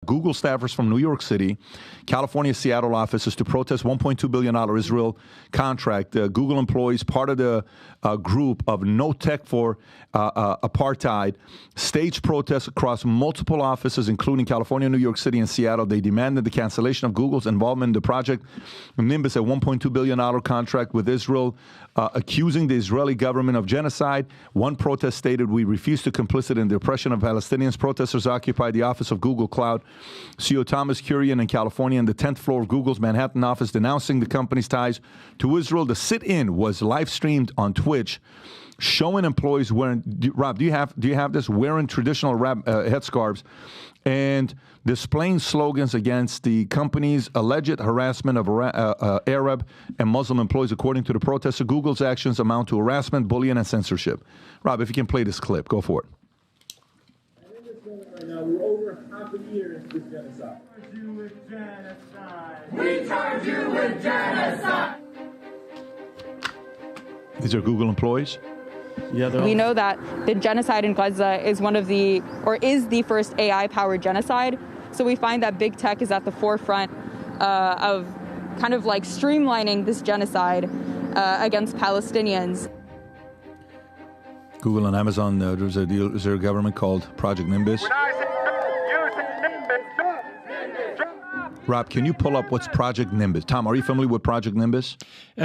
Google staffers from New York City, California, Seattle offices to protest $1.2 billion Israel contract. Google employees, part of the group of No Tech for Apartheid, staged protests across multiple offices, including California, New York City, and Seattle. They demanded the cancellation of Google's involvement in the project Nimbus, a $1.2 billion contract with Israel, accusing the Israeli government of genocide. One protest stated, "We refuse to complicit in the oppression of Palestinians." Protesters occupied the office of Google Cloud. CEO Thomas Kurian in California and the 10th floor of Google's Manhattan office denouncing the company's ties to Israel. The sit-in was live streamed on Twitch, showing employees wearing, Rob, do you have this, wearing traditional headscarves and displaying slogans against the company's alleged harassment of Arab and Muslim employees. According to the protester, Google's actions amount to harassment, bullying, and censorship. Rob, if you can play this clip, go for it. And in this moment right now, we're over half a year into this genocide. We charge you with genocide. These are Google employees? Yeah, we know that the genocide in Gaza is is the first AI-powered genocide. So we find that big tech is at the forefront of kind of like streamlining this genocide against Palestinians. Google and Amazon, is there a government called Project Nimbus? Rob, can you pull up what's Project Nimbus? Tom, are you familiar with Project Nimbus?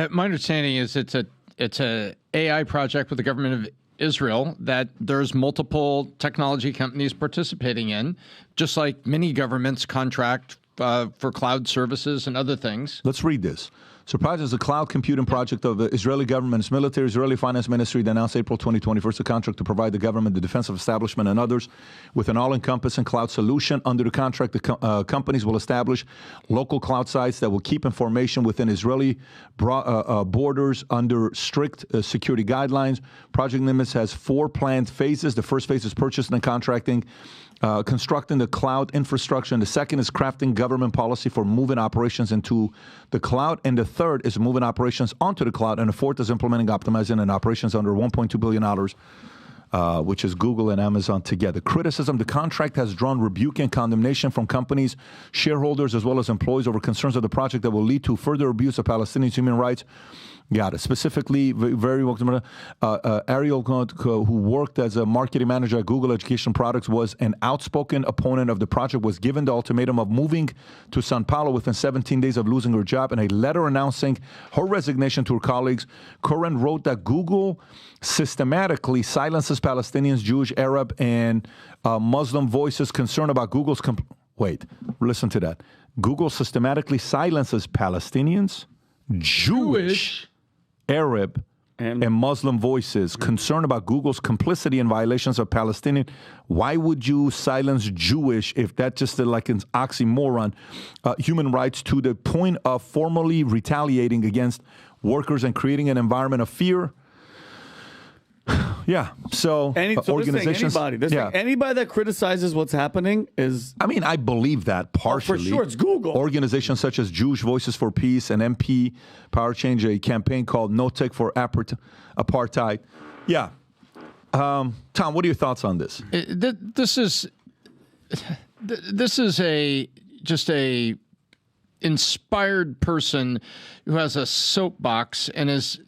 My understanding is it's a AI project with the government of Israel that there's multiple technology companies participating in, just like many governments contract for cloud services and other things. Let's read this. So Project is a cloud computing project of the Israeli government's military, Israeli finance ministry that announced April 2021 a contract to provide the government, the defensive establishment, and others with an all-encompassing cloud solution. Under the contract, the companies will establish local cloud sites that will keep information within Israeli borders under strict security guidelines. Project Nimbus has 4 planned phases. The first phase is purchasing and contracting, constructing the cloud infrastructure, and the second is crafting government policy for moving operations into the cloud, and the third is moving operations onto the cloud, and the fourth is implementing, optimizing, and operations under $1.2 billion, which is Google and Amazon together. Criticism: the contract has drawn rebuke and condemnation from companies, shareholders, as well as employees over concerns of the project that will lead to further abuse of Palestinian human rights. Got it. Specifically, very welcome. Ariel, who worked as a marketing manager at Google Education Products, was an outspoken opponent of the project, was given the ultimatum of moving to Sao Paulo within 17 days of losing her job. In a letter announcing her resignation to her colleagues, Curran wrote that Google systematically silences Palestinians, Jewish, Arab, and Muslim voices concerned about Google's... Wait, listen to that. Google systematically silences Palestinians, Jewish, Arab, and Muslim voices concerned about Google's complicity in violations of Palestinian. Why would you silence Jewish if that's just like an oxymoron? Human rights to the point of formally retaliating against workers and creating an environment of fear. Yeah. So organizations, anybody that criticizes what's happening is... I mean, I believe that partially. For sure, it's Google. Organizations such as Jewish Voices for Peace and MP Power Change, a campaign called No Tech for Apartheid. Yeah. Tom, what are your thoughts on this? This is just a inspired person who has a soapbox and is,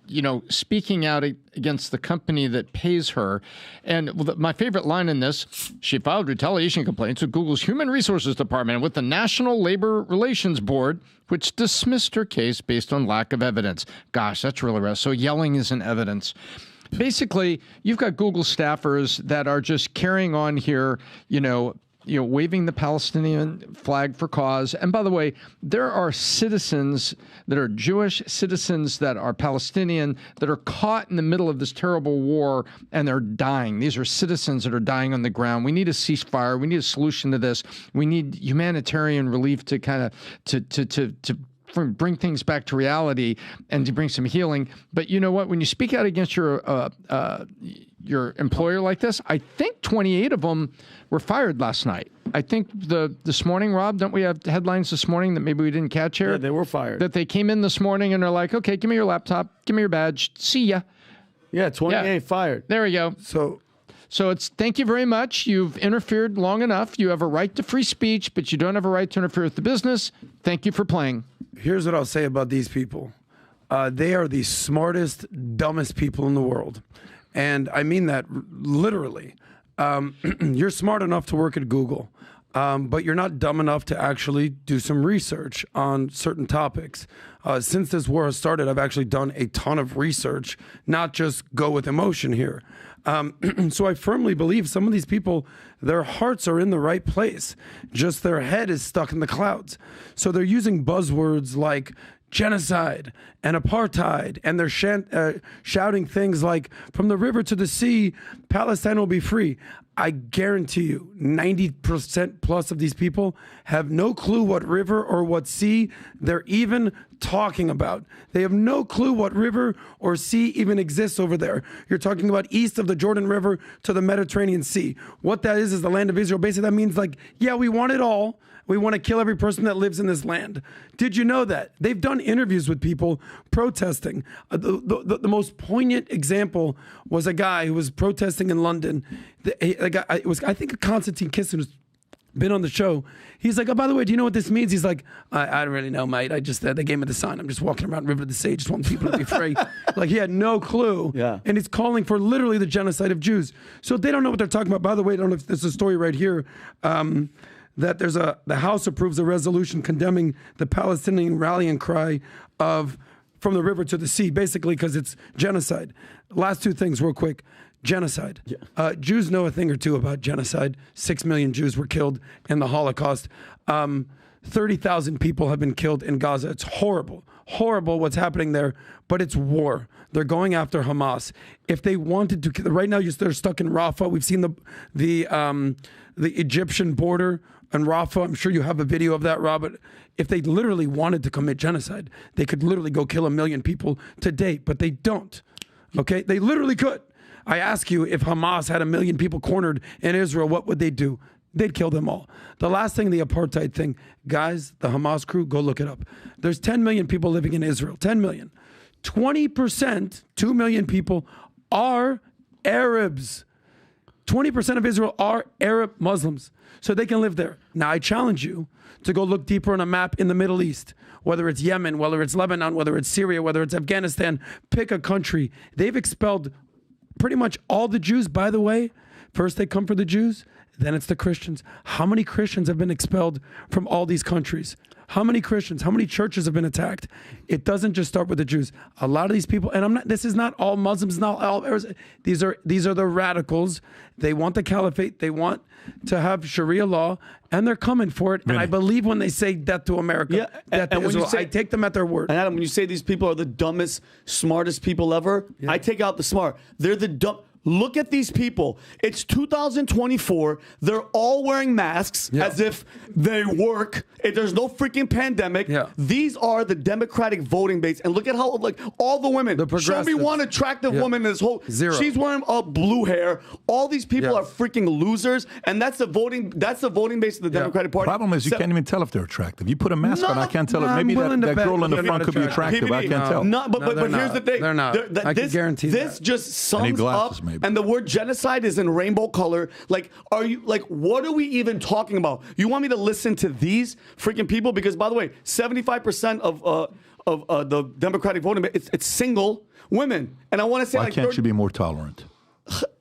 speaking out against the company that pays her. And my favorite line in this: she filed retaliation complaints with Google's Human Resources Department with the National Labor Relations Board, which dismissed her case based on lack of evidence. Gosh, that's really rough. So yelling isn't evidence. Basically, you've got Google staffers that are just carrying on here, waving the Palestinian flag for cause. And by the way, there are citizens that are Jewish, citizens that are Palestinian, that are caught in the middle of this terrible war, and they're dying. These are citizens that are dying on the ground. We need a ceasefire. We need a solution to this. We need humanitarian relief to kind of to bring things back to reality and to bring some healing. But you know what? When you speak out against your employer like this, I think 28 of them were fired last night. I think this morning, Rob, don't we have headlines this morning that maybe we didn't catch here? Yeah, they were fired. That they came in this morning and they're like, okay, give me your laptop, give me your badge, see ya. Yeah, 28 fired. There we go. So it's thank you very much. You've interfered long enough. You have a right to free speech, but you don't have a right to interfere with the business. Thank you for playing. Here's what I'll say about these people. They are the smartest, dumbest people in the world. And I mean that literally. You're smart enough to work at Google, but you're not dumb enough to actually do some research on certain topics. Since this war has started, I've actually done a ton of research, not just go with emotion here. So I firmly believe some of these people, their hearts are in the right place, just their head is stuck in the clouds. So they're using buzzwords like genocide and apartheid, and they're shouting things like, from the river to the sea, Palestine will be free. I guarantee you, 90% plus of these people have no clue what river or what sea they're even talking about. They have no clue what river or sea even exists over there. You're talking about east of the Jordan River to the Mediterranean Sea. What that is the land of Israel. Basically, that means like, yeah, we want it all. We want to kill every person that lives in this land. Did you know that? They've done interviews with people protesting. The most poignant example was a guy who was protesting in London. It was, I think, Konstantin Kisin, who's been on the show. He's like, oh, by the way, do you know what this means? He's like, I don't really know, mate. They gave me the sign. I'm just walking around River to the Sea. Just want people to be free. Like, he had no clue. Yeah. And he's calling for literally the genocide of Jews. So they don't know what they're talking about. By the way, I don't know if there's a story right here. That the House approves a resolution condemning the Palestinian rallying cry of from the river to the sea, basically because it's genocide. Last two things real quick. Genocide. Yeah. Jews know a thing or two about genocide. 6 million Jews were killed in the Holocaust. 30,000 people have been killed in Gaza. It's horrible. Horrible what's happening there, but it's war. They're going after Hamas. If they wanted to, right now they're stuck in Rafah. We've seen the Egyptian border in Rafah. I'm sure you have a video of that, Robert. If they literally wanted to commit genocide, they could literally go kill 1 million people to date, but they don't. Okay? They literally could. I ask you, if Hamas had 1 million people cornered in Israel, what would they do? They'd kill them all. The last thing, the apartheid thing, guys, the Hamas crew, go look it up. There's 10 million people living in Israel, 10 million. 20%, 2 million people are Arabs. 20% of Israel are Arab Muslims, so they can live there. Now, I challenge you to go look deeper on a map in the Middle East, whether it's Yemen, whether it's Lebanon, whether it's Syria, whether it's Afghanistan, pick a country. They've expelled pretty much all the Jews, by the way. First they come for the Jews, then it's the Christians. How many Christians have been expelled from all these countries? How many Christians, how many churches have been attacked? It doesn't just start with the Jews. A lot of these people, and this is not all Muslims, not all, these are the radicals. They want the caliphate. They want to have Sharia law, and they're coming for it. And I believe when they say death to America, Yeah, death to and when you Israel, say- I take them at their word. And Adam, when you say these people are the dumbest, smartest people ever, I take out the smart. They're the dumb. Look at these people. It's 2024. They're all wearing masks as if they work. There's no freaking pandemic. Yeah. These are the Democratic voting base. And look at how, like, all the women. The Show me progressives. one attractive woman in this whole. Zero. She's wearing blue hair. All these people are freaking losers. And that's the voting base of the Democratic Party. Problem is, you can't even tell if they're attractive. You put a mask on, I can't tell No, if maybe I'm willing to that bet girl in the they're front not could be attractive. attractive. I can't tell. No, but they're here's the not. thing. They're not. I can guarantee this that. just sums glasses, up. maybe. And the word genocide is in rainbow color. Like, what are we even talking about? You want me to listen to these freaking people? Because, by the way, 75% of the Democratic voting, it's single women. And I want to say, Why can't you be more tolerant?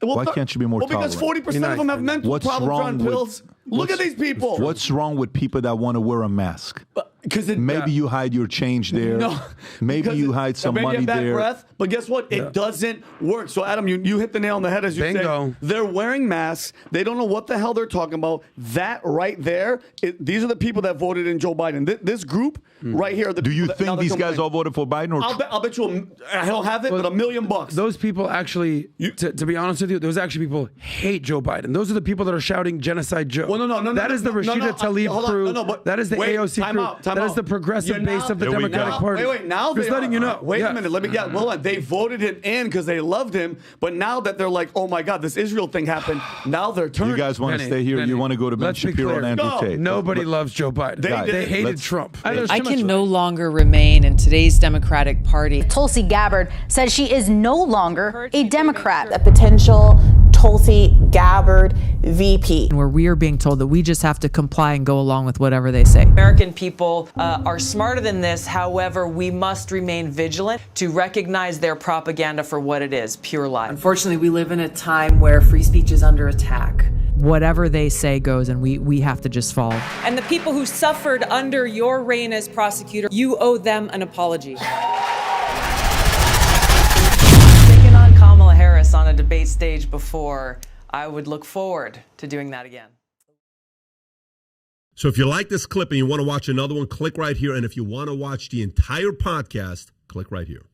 Why can't you be more because tolerant? 40% of them have mental What's problems wrong on with- pills. Look at these people. What's wrong with people that want to wear a mask? Because Maybe you hide your change there. No, Maybe because you hide some maybe money a bad there. breath, but guess what? It doesn't work. So, Adam, you hit the nail on the head as you Bingo. say. They're wearing masks. They don't know what the hell they're talking about. That right there, these are the people that voted in Joe Biden. This group right here. Are the Do you people that- now think they're these guys complaining. all voted for Biden? Or I'll bet you. I don't have it, but $1 million. Those people actually, to be honest with you, those actually people hate Joe Biden. Those are the people that are shouting genocide Joe. Well, no. That is the Rashida Tlaib hold on. crew. No, but that is the wait, AOC time crew. out, time that is out. the progressive You're base of the Here we go. Democratic Party. Wait. Now just they letting are. you know. Wait Yeah. a minute. Let me get. Hold on. They voted him in because they loved him, but now that they're like, oh my God, this Israel thing happened. Now they're turning. you guys want to Benny, stay here? Benny, You want to go to Ben let's be Shapiro clear. and Andrew No, Tate? Nobody loves Joe Biden. They They hated let's- Trump. I can no longer remain in today's Democratic Party. Tulsi Gabbard says she is no longer a Democrat. A potential Tulsi Gabbard VP. Where we are being told that we just have to comply and go along with whatever they say. American people are smarter than this. However, we must remain vigilant to recognize their propaganda for what it is, pure lie. Unfortunately, we live in a time where free speech is under attack. Whatever they say goes, and we have to just follow. And the people who suffered under your reign as prosecutor, you owe them an apology. Taking on Kamala Harris on a debate stage before, I would look forward to doing that again. So if you like this clip and you want to watch another one, click right here. And if you want to watch the entire podcast, click right here.